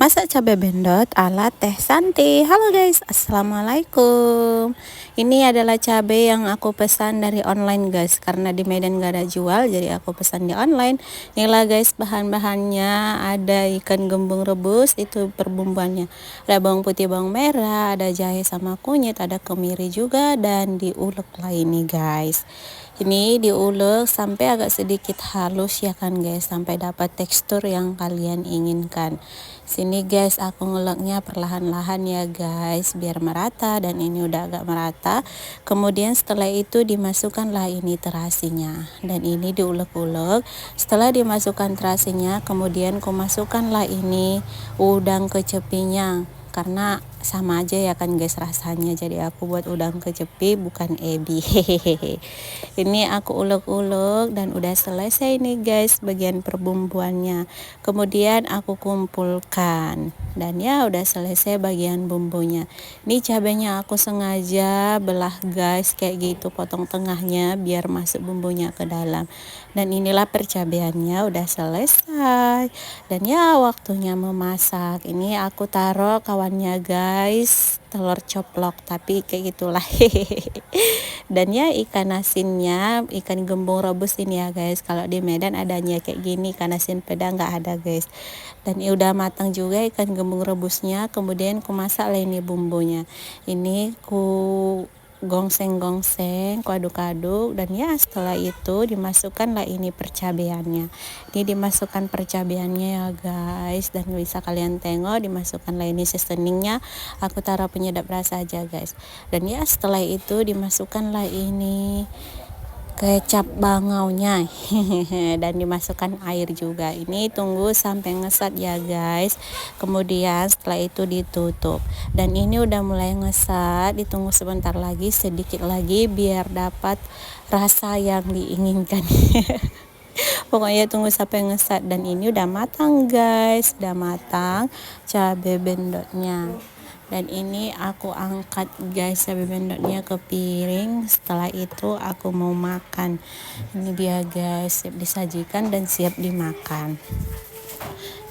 Masak cabai bendot ala Teh Santi. Halo guys, assalamualaikum. Ini adalah cabai yang aku pesan dari online guys, karena di Medan gak ada jual, jadi aku pesan di online. Inilah guys bahan-bahannya, ada ikan gembung rebus, itu perbumbuannya. Ada bawang putih, bawang merah, ada jahe sama kunyit, ada kemiri juga, dan diulek lah ini guys. Ini diulek sampai agak sedikit halus ya kan guys, sampai dapat tekstur yang kalian inginkan. Sini guys aku ngeleknya perlahan-lahan ya guys, biar merata, dan ini udah agak merata. Kemudian setelah itu dimasukkanlah ini terasinya, dan ini diulek-ulek. Setelah dimasukkan terasinya, kemudian kumasukkanlah ini udang kecepinya, karena sama aja ya kan guys rasanya, jadi aku buat udang kecepi bukan ebi. Hehehe. Ini aku ulek-ulek dan udah selesai nih guys bagian perbumbuannya. Kemudian aku kumpulkan, dan ya udah selesai bagian bumbunya. Ini cabenya aku sengaja belah guys kayak gitu, potong tengahnya biar masuk bumbunya ke dalam. Dan inilah percabeannya udah selesai, dan ya waktunya memasak. Ini aku taruh kawannya guys, telur coplok, tapi kayak gitulah. Dan ya ikan asinnya, ikan gembung rebus ini ya guys, kalau di Medan adanya kayak gini, ikan asin peda nggak ada guys. Dan ini udah matang juga ikan gembung rebusnya. Kemudian ku masak lah ini bumbunya, ini ku gongseng-gongseng, ku aduk-aduk, dan ya setelah itu dimasukkanlah ini percabeannya. Ini dimasukkan percabeannya ya guys, dan bisa kalian tengok dimasukkanlah ini seasoningnya. Aku taruh penyedap rasa aja guys. Dan ya setelah itu dimasukkanlah ini kecap bangaunya. Dan dimasukkan air juga. Ini tunggu sampai ngesat ya guys. Kemudian setelah itu ditutup, dan ini udah mulai ngesat. Ditunggu sebentar lagi, sedikit lagi, biar dapat rasa yang diinginkan. Pokoknya tunggu sampai ngesat. Dan ini udah matang guys, udah matang cabai bendotnya. Dan ini aku angkat guys cabai bendotnya ke piring. Setelah itu aku mau makan. Ini dia guys, siap disajikan dan siap dimakan.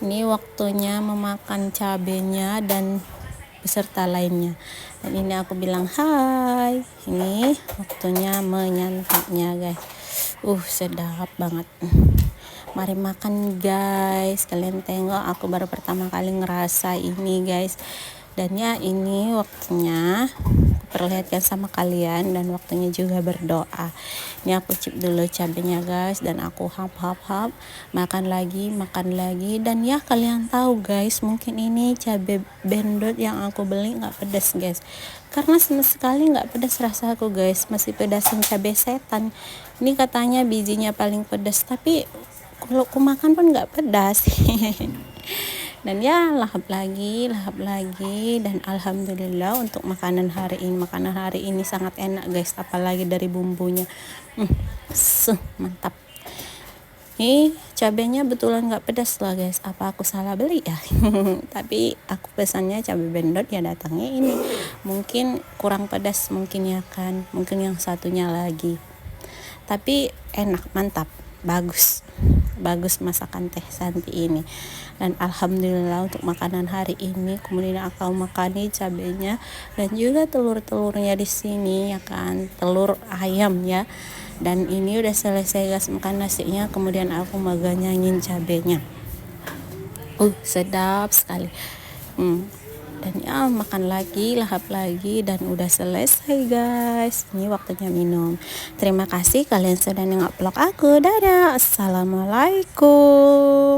Ini waktunya memakan cabenya dan beserta lainnya. Dan ini aku bilang hai, ini waktunya menyantapnya guys. Sedap banget. Mari makan guys, kalian tengok aku baru pertama kali ngerasa ini guys. Dan ya ini waktunya perlihatkan sama kalian, dan waktunya juga berdoa. Ini aku cip dulu cabenya guys, dan aku hap makan lagi. Dan ya kalian tahu guys, mungkin ini cabai bendot yang aku beli nggak pedas guys, karena sama sekali nggak pedas rasa aku guys, masih pedasin cabai setan. Ini katanya bijinya paling pedas, tapi kalau aku makan pun nggak pedas. Dan ya lahap lagi, dan alhamdulillah untuk makanan hari ini sangat enak guys, apalagi dari bumbunya. Mantap. Ini cabenya betulan nggak pedas lah guys, apa aku salah beli ya? Tapi aku pesannya cabai bendot, ya datangnya ini. Mungkin kurang pedas mungkin ya kan, mungkin yang satunya lagi. Tapi enak, mantap, bagus masakan Teh Santi ini. Dan alhamdulillah untuk makanan hari ini. Kemudian aku makan cabenya dan juga telurnya di sini ya kan, telur ayam ya. Dan ini udah selesai guys makan nasinya. Kemudian aku meganyangin cabenya. Sedap sekali. Dan ya makan lagi, lahap lagi, dan udah selesai guys. Ini waktunya minum. Terima kasih kalian sudah nengok vlog aku. Dadah, assalamualaikum.